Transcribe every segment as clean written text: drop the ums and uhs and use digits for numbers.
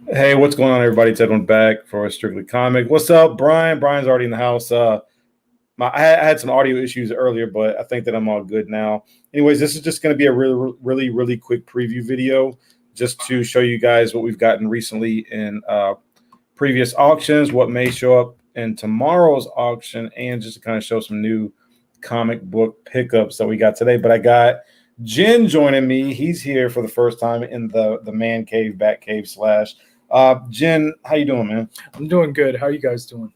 Hey, what's going on, everybody? It's Edwin back for Strictly Comic. What's up, Brian? Brian's already in the house. I had some audio issues earlier, but I think that I'm all good now. Anyways, this is just going to be a really quick preview video just to show you guys what we've gotten recently in previous auctions, what may show up in tomorrow's auction, and just to kind of show some new comic book pickups that we got today. But I got Jen joining me. He's here for the first time in the man cave, bat cave slash. Jen, how you doing, man? I'm doing good. How are you guys doing?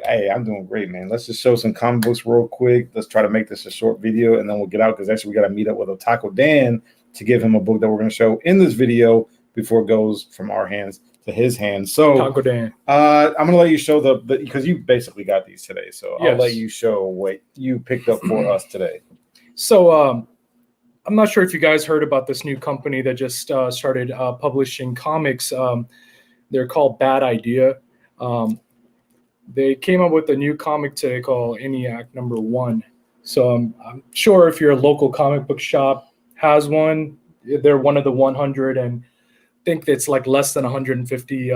Hey, I'm doing great, man. Let's just show some comic books real quick. Let's try to make this a short video, and then we'll get out because actually we got to meet up with Otaku Dan to give him a book that we're going to show in this video before it goes from our hands to his hands. So, Otaku Dan. I'm going to let you show the because you basically got these today. So Yes. I'll let you show what you picked up for us today. So I'm not sure if you guys heard about this new company that just started publishing comics. They're called Bad Idea. They came up with a new comic today called ENIAC #1. So I'm sure if your local comic book shop has one, they're one of the 100, and I think it's like less than 150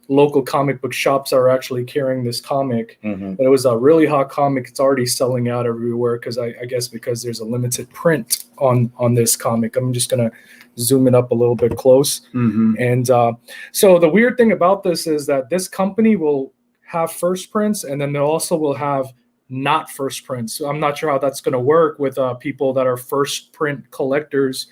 local comic book shops are actually carrying this comic. Mm-hmm. But it was a really hot comic. It's already selling out everywhere because I guess because there's a limited print on this comic. I'm just gonna zoom it up a little bit close. Mm-hmm. And so the weird thing about this is that this company will have first prints, and then they also will have not first prints. So I'm not sure how that's going to work with people that are first print collectors.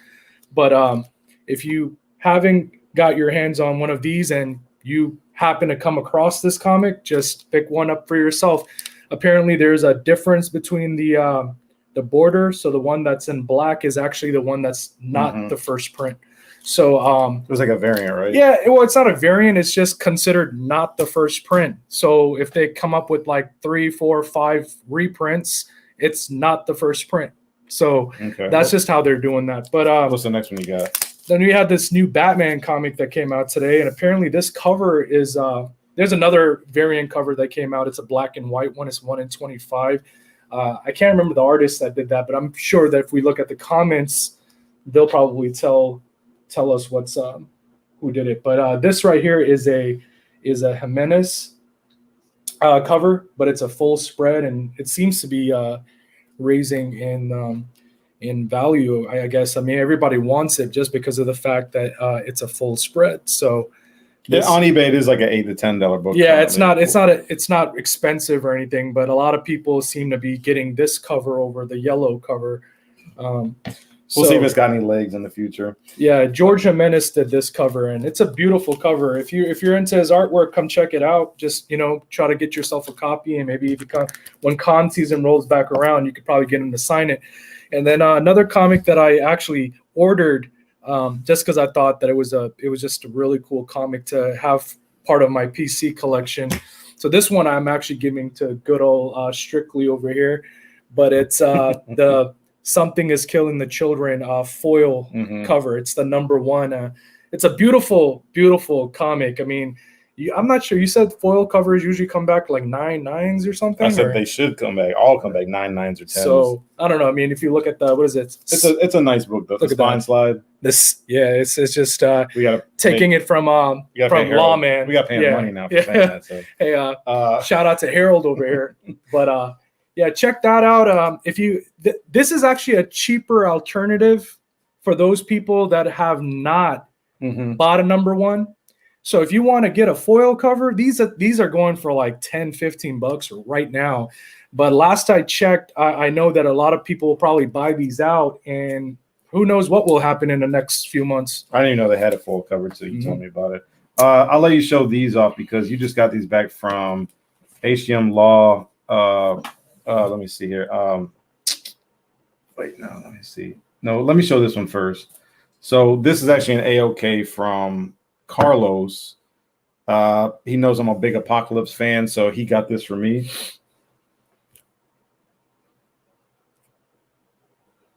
But if you haven't got your hands on one of these and you happen to come across this comic, just pick one up for yourself. Apparently, there's a difference between the border. So the one that's in black is actually the one that's not the first print. So it was like a variant, right? Yeah, well, it's not a variant. It's just considered not the first print. So if they come up with like 3, 4, 5 reprints, it's not the first print. So that's just how they're doing that. But what's the next one you got? Then we had this new Batman comic that came out today, and apparently this cover is there's another variant cover that came out. It's a black and white one. It's 1 in 25. I can't remember the artist that did that, but I'm sure that if we look at the comments, they'll probably tell us what's who did it. But this right here is a Jimenez cover, but it's a full spread, and it seems to be raising in value. I guess. I mean, everybody wants it just because of the fact that it's a full spread. So on eBay, it is like an $8 to $10 book. Yeah, it's not expensive or anything, but a lot of people seem to be getting this cover over the yellow cover. We'll see if it's got any legs in the future. Yeah, George Jimenez did this cover, and it's a beautiful cover. If you're into his artwork, come check it out. Just try to get yourself a copy, and maybe if when con season rolls back around, you could probably get him to sign it. And then another comic that I actually ordered just because I thought that it was just a really cool comic to have part of my PC collection. So this one I'm actually giving to good old Strictly over here, but it's the Something is Killing the Children foil cover. It's the #1. It's a beautiful comic. I mean, I'm not sure. You said foil covers usually come back like 9 9s or something. I said they should come back. All come back 9 9s or 10s. So I don't know. I mean, if you look at what is it? It's a nice book though. The spine slide. It's just we gotta taking it from Lawman. We got to pay him money now for saying that. So. Hey, shout out to Harold over here. But yeah, check that out. This is actually a cheaper alternative for those people that have not bought a #1. So if you want to get a foil cover, these are going for like $10-15 right now. But last I checked, I know that a lot of people will probably buy these out, and who knows what will happen in the next few months. I didn't even know they had a full cover until you told me about it. I'll let you show these off because you just got these back from hgmlaw. Let me see here. Wait, no, let me see. No, let me show this one first. So this is actually an AOK from Carlos. He knows I'm a big Apocalypse fan, so he got this for me.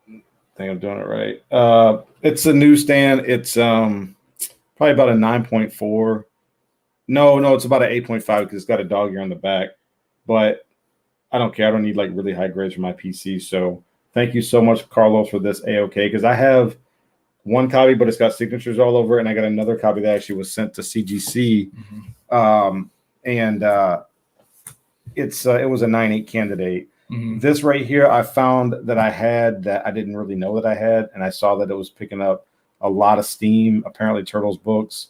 I think I'm doing it right. It's a newsstand. It's probably about a 9.4. No, it's about an 8.5 because it's got a dog ear on the back. But I don't care. I don't need like really high grades for my PC. So thank you so much, Carlos, for this AOK, because I have one copy, but it's got signatures all over it, and I got another copy that actually was sent to CGC, it was a 9.8 candidate. This right here, I found that I had that I didn't really know that I had, and I saw that it was picking up a lot of steam. Apparently, Turtles books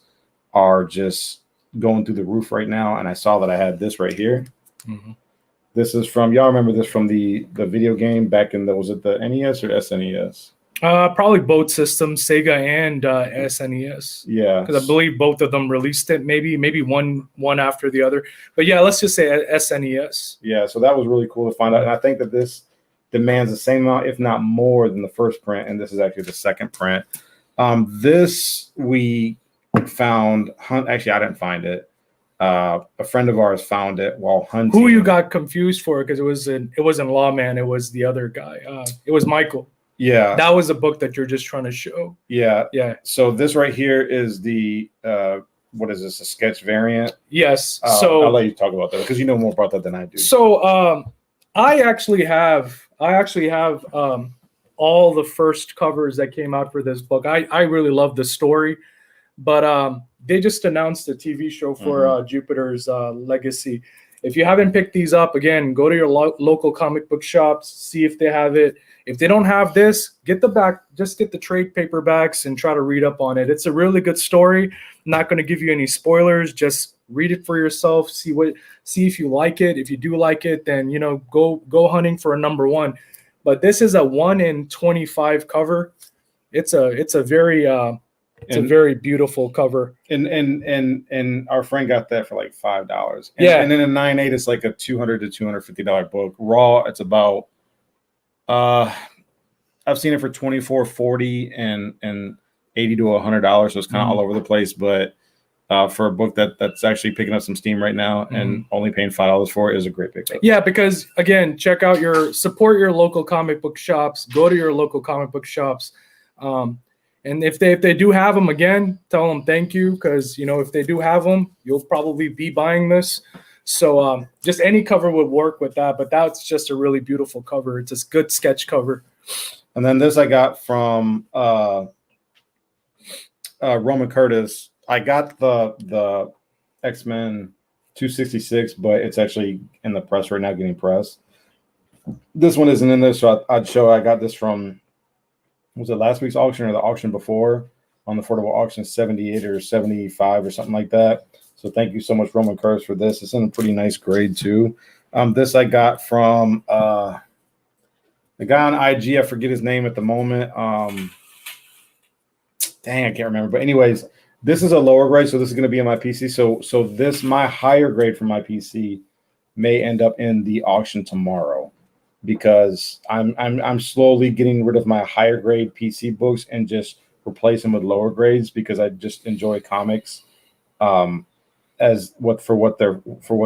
are just going through the roof right now, and I saw that I had this right here. This is from, y'all remember this from the video game back in was it the NES or SNES? Probably both systems, Sega and SNES. Yeah, because I believe both of them released it. Maybe one after the other. But yeah, let's just say SNES. Yeah, so that was really cool to find out, and I think that this demands the same amount, if not more, than the first print, and this is actually the second print. This we found. Actually, I didn't find it. A friend of ours found it while hunting. Who you got confused for? Because it wasn't Lawman. It was the other guy. It was Michael. Yeah, that was a book that you're just trying to show. Yeah. So this right here is the what is this? A sketch variant? Yes. So I'll let you talk about that because you know more about that than I do. So I actually have all the first covers that came out for this book. I really love the story, but they just announced a TV show for Jupiter's Legacy. If you haven't picked these up, again, go to your local comic book shops, see if they have it. If they don't have this, just get the trade paperbacks and try to read up on it. It's a really good story. I'm not going to give you any spoilers. Just read it for yourself. See if you like it. If you do like it, then go hunting for a number one. But this is a 1 in 25 cover. It's a very beautiful cover. And our friend got that for like $5. And then a 9.8 is like a $200 to $250 book. Raw, it's about I've seen it for $24, $40, and $80 to $100. So it's kind of all over the place. But for a book that's actually picking up some steam right now and only paying $5 for it is a great pickup. Yeah, because again, support your local comic book shops. Go to your local comic book shops. And if they do have them, again, tell them thank you, because if they do have them, you'll probably be buying this. So just any cover would work with that, but that's just a really beautiful cover. It's a good sketch cover. And then this I got from romancurtis. I got the XMen 266, but it's actually in the press right now, getting pressed. This one isn't in there, so I'd show I got this from, was it last week's auction or the auction before on the affordable auction, 78 or 75 or something like that. So thank you so much, romancurtis, for this. It's in a pretty nice grade too. This I got from the guy on IG. I forget his name at the moment. Dang, I can't remember. But anyways, this is a lower grade, so this is going to be in my PC. So this, my higher grade for my PC, may end up in the auction tomorrow, because I'm slowly getting rid of my higher grade PC books and just replace them with lower grades, because I just enjoy comics as what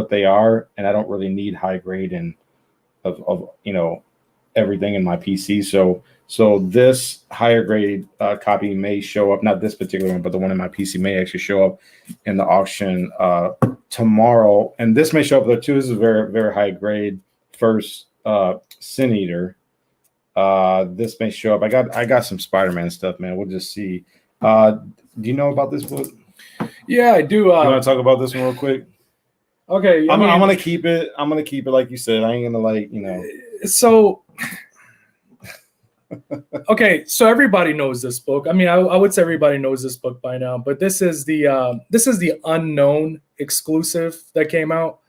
they are, and I don't really need high grade and of everything in my PC. So this higher grade copy may show up, not this particular one, but the one in my PC may actually show up in the auction tomorrow, and this may show up there too. This is a very, very high grade first Sin Eater. This may show up. I got some Spiderman stuff, man. We'll just see. Do you know about this book? Yeah, I do. You want to talk about this one real quick? Okay, I'm gonna keep it. I'm gonna keep it like you said. I ain't gonna So, okay, so everybody knows this book. I mean, I would say everybody knows this book by now. But this is the Unknown exclusive that came out.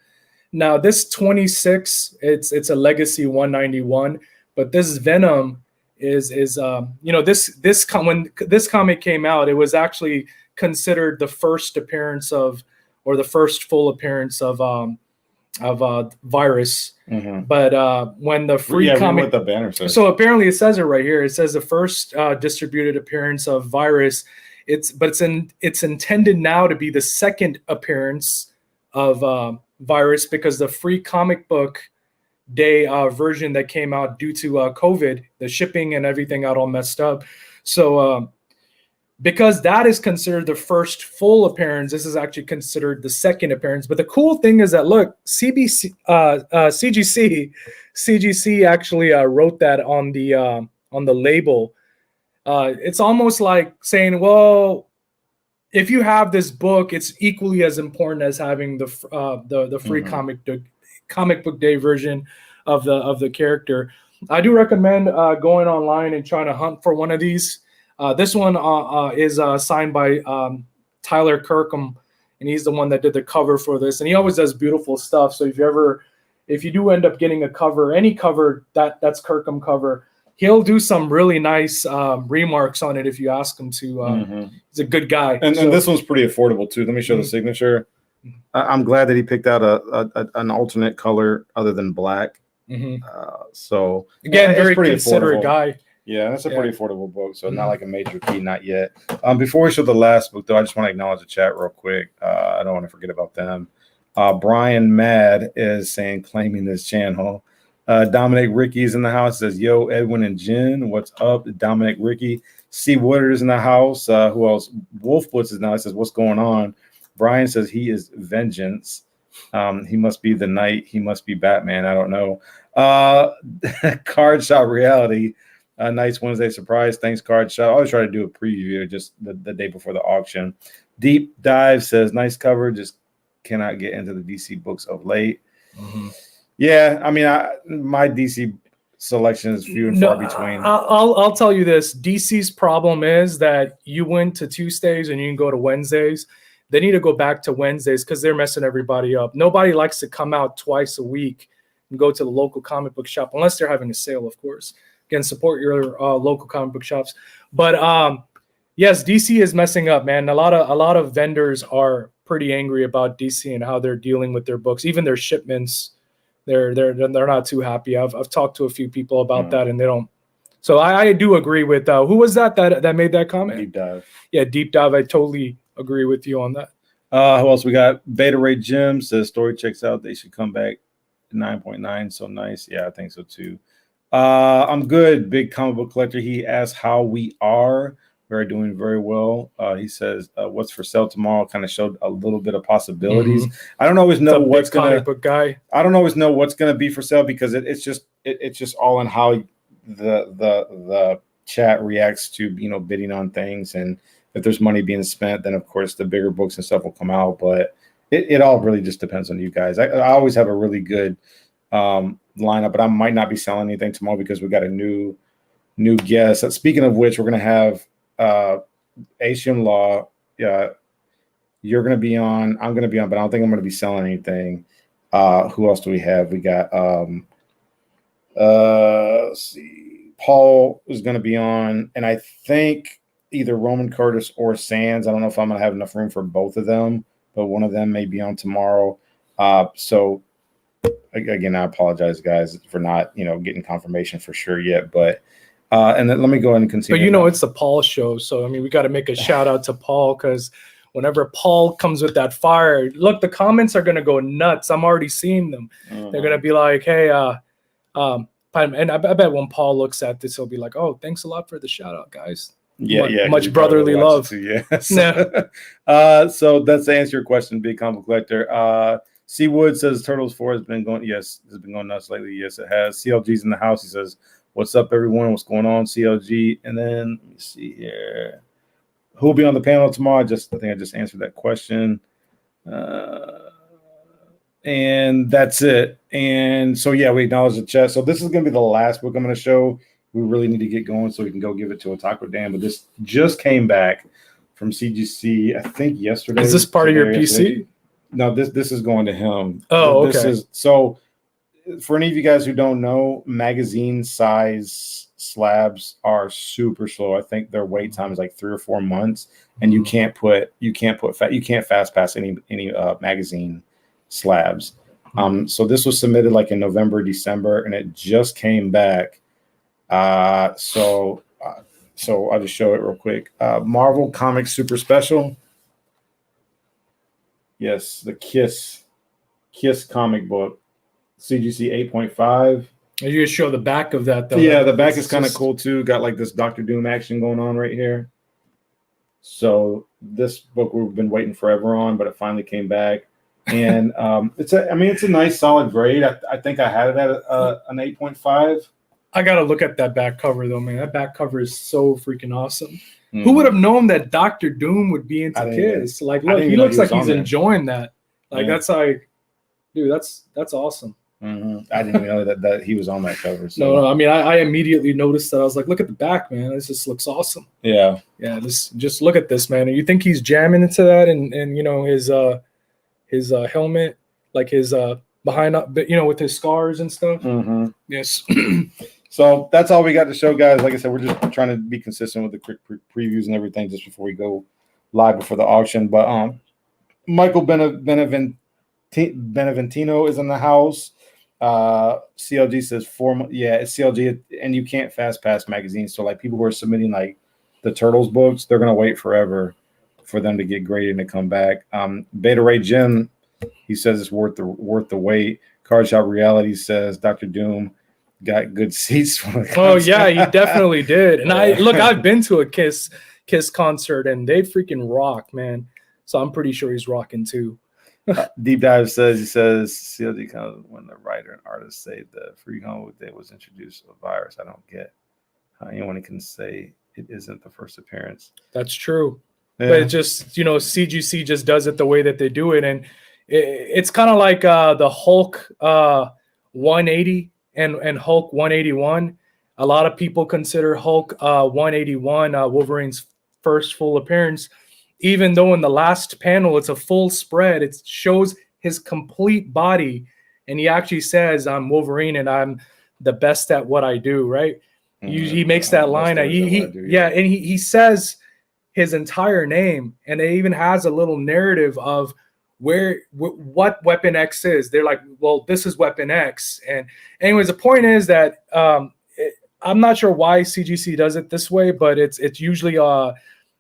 Now, this 26, it's a Legacy 191. But this Venom is when this comic came out, it was actually considered the first appearance of, or the first full appearance of Virus. But when the free comic, what the banner says. So apparently it says it right here. It says the first distributed appearance of Virus. It's intended now to be the second appearance of Virus, because the free comic book day version that came out due to COVID, the shipping and everything got all messed up. So because that is considered the first full appearance, this is actually considered the second appearance. But the cool thing is that, look, CGC actually wrote that on the label. It's almost like saying, well, if you have this book, it's equally as important as having the free comic book day version of the character. I do recommend going online and trying to hunt for one of these. This one is signed by Tyler Kirkham, and he's the one that did the cover for this. And he always does beautiful stuff. So if you do end up getting a cover, any cover that's Kirkham cover, he'll do some really nice remarks on it if you ask him to. He's a good guy. And this one's pretty affordable too. Let me show the signature. I'm glad that he picked out an alternate color other than black. So again, very considerate guy. Yeah, that's a pretty affordable book. So not like a major key, not yet. Before we show the last book, though, I just want to acknowledge the chat real quick. I don't want to forget about them. Brian Mad is saying, claiming this channel. Dominic Ricky's in the house. Says, yo, Edwin and Jen, what's up? Dominic Ricky. C. Woodard's in the house. Who else? Wolfbutz is now. He says, what's going on? Brian says he is vengeance. He must be the knight. He must be Batman. I don't know. Card Shop Reality. Nice Wednesday surprise. Thanks, Card Shop. I always try to do a preview just the day before the auction. Deep Dive says, nice cover. Just cannot get into the DC books of late. Yeah, I mean, my DC selection is few and far between. I'll tell you this. DC's problem is that you went to Tuesdays and you can go to Wednesdays. They need to go back to Wednesdays because they're messing everybody up. Nobody likes to come out twice a week and go to the local comic book shop, unless they're having a sale, of course. Again, support your local comic book shops. But yes, DC is messing up, man. A lot of vendors are pretty angry about DC and how they're dealing with their books, even their shipments. They're not too happy. I've talked to a few people about that, and they don't. So I do agree with who was that made that comment? Deep Dive. Yeah, Deep Dive. I totally agree with you on that. Who else we got? Beta Ray Jim says story checks out. They should come back 9.9. So nice. Yeah, I think so too. I'm good. Big comic book collector. He asked how we are. We're doing very well. He says, what's for sale tomorrow? Kind of showed a little bit of possibilities. I don't always know what's comic book guy. I don't always know what's gonna be for sale because it's just all in how the chat reacts to bidding on things, and if there's money being spent, then of course the bigger books and stuff will come out. But it all really just depends on you guys. I always have a really good lineup, but I might not be selling anything tomorrow because we got a new guest. Speaking of which, we're gonna have hgmlaw. Yeah, you're gonna be on. I'm gonna be on, but I don't think I'm gonna be selling anything. Who else do we have? We got let's see. Paul is gonna be on, and I think either romancurtis or Sandz. I don't know if I'm gonna have enough room for both of them, but one of them may be on tomorrow. So again, I apologize, guys, for not getting confirmation for sure yet, but. And then let me go ahead and continue. But it's the Paul show, so I mean, we got to make a shout out to Paul because whenever Paul comes with that fire, look, the comments are gonna go nuts. I'm already seeing them. They're gonna be like, "Hey, and I bet when Paul looks at this, he'll be like, "Oh, thanks a lot for the shout out, guys." Much brotherly love. Yes. So that's to answer your question, big comic collector. C Wood says Turtles 4 has been going. Yes, it's been going nuts lately. Yes, it has. CLG's in the house. He says, what's up, everyone? What's going on, CLG? And then let me see here. Who will be on the panel tomorrow? I think I just answered that question. And that's it. And so, yeah, we acknowledge the chat. So this is going to be the last book I'm going to show. We really need to get going so we can go give it to Otaku Dan. But this just came back from CGC, I think yesterday. Is this part of your PC? No, this is going to him. Oh, this okay. Is so. For any of you guys who don't know, magazine size slabs are super slow. I think their wait time is like 3 or 4 months, and you can't fast pass any magazine slabs. So this was submitted like in November, December, and it just came back. So I'll just show it real quick. Marvel Comics Super Special. Yes, the Kiss comic book. CGC 8.5. You just show the back of that, though. Yeah, the back is kind of cool too. Got like this Doctor Doom action going on right here. So this book we've been waiting forever on, but it finally came back, and it's a nice solid grade. I think I had it at an 8.5. I gotta look at that back cover though, man. That back cover is so freaking awesome. Mm. Who would have known that Dr. Doom would be into Kiss? Like, look, he looks like he's enjoying that. Like, that's like, dude, that's awesome. Mm-hmm. I didn't even know that he was on that cover. So. No, I mean, I immediately noticed that. I was like, look at the back, man. This just looks awesome. Yeah. Just look at this, man. And you think he's jamming into that, and you know his helmet, like his behind, you know, with his scars and stuff. Mm-hmm. Yes. So that's all we got to show, guys. Like I said, we're just trying to be consistent with the quick previews and everything just before we go live before the auction. But Michael Beneventino is in the house. CLG says it's CLG, and you can't fast pass magazines. So like people who are submitting like the Turtles books, they're gonna wait forever for them to get graded and to come back. Beta Ray Jim, he says it's worth the wait. Card Shop Reality says Dr. Doom got good seats. Oh yeah, he definitely did. And I've been to a Kiss concert, and they freaking rock, man. So I'm pretty sure he's rocking too. Deep Dive says CLG comes when the writer and artist say the free home day was introduced a virus. I don't get how anyone can say it isn't the first appearance. That's true. Yeah. But it just, you know, CGC just does it the way that they do it. And it's kind of like the Hulk 180 and Hulk 181. A lot of people consider Hulk 181 Wolverine's first full appearance. Even though in the last panel it's a full spread, it shows his complete body, and he actually says, "I'm Wolverine, and I'm the best at what I do." Right? Mm-hmm. He makes that line. And he says his entire name, and it even has a little narrative of what Weapon X is. They're like, "Well, this is Weapon X." And anyways, the point is that I'm not sure why CGC does it this way, but it's usually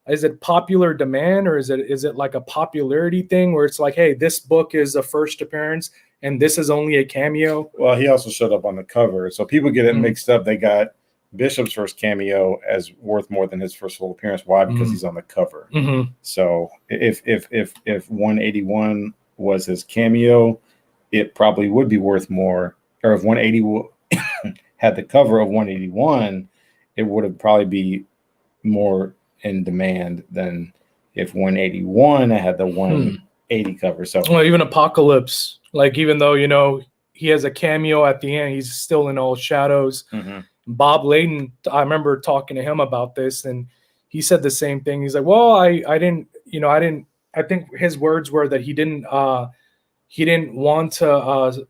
is it popular demand, or is it like a popularity thing where it's like, hey, this book is a first appearance and this is only a cameo? Well, he also showed up on the cover, so people get it mixed up. They got Bishop's first cameo as worth more than his first full appearance. Why? Because he's on the cover. Mm-hmm. So if 181 was his cameo, it probably would be worth more. Or if 180 had the cover of 181, it would have probably be more in demand than if 181 had the 180 cover. So well, even Apocalypse, like, even though, you know, he has a cameo at the end, he's still in all shadows. Mm-hmm. Bob Layden, I remember talking to him about this, and he said the same thing. He's like, well, I think his words were that he didn't want to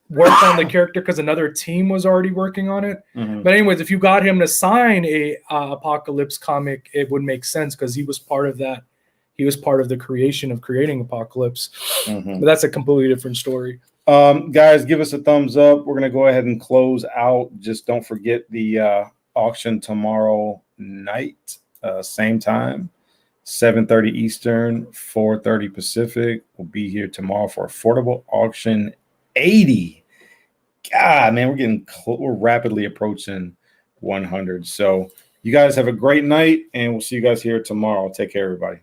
work on the character because another team was already working on it. Mm-hmm. But anyways, if you got him to sign a Apocalypse comic, it would make sense because he was part of that. He was part of the creating Apocalypse. Mm-hmm. But that's a completely different story. Guys, give us a thumbs up. We're going to go ahead and close out. Just don't forget the auction tomorrow night, same time, 7:30 Eastern, 4:30 Pacific. We'll be here tomorrow for Affordable Auction 80. God, man, we're rapidly approaching 100. So you guys have a great night, and we'll see you guys here tomorrow. Take care, everybody.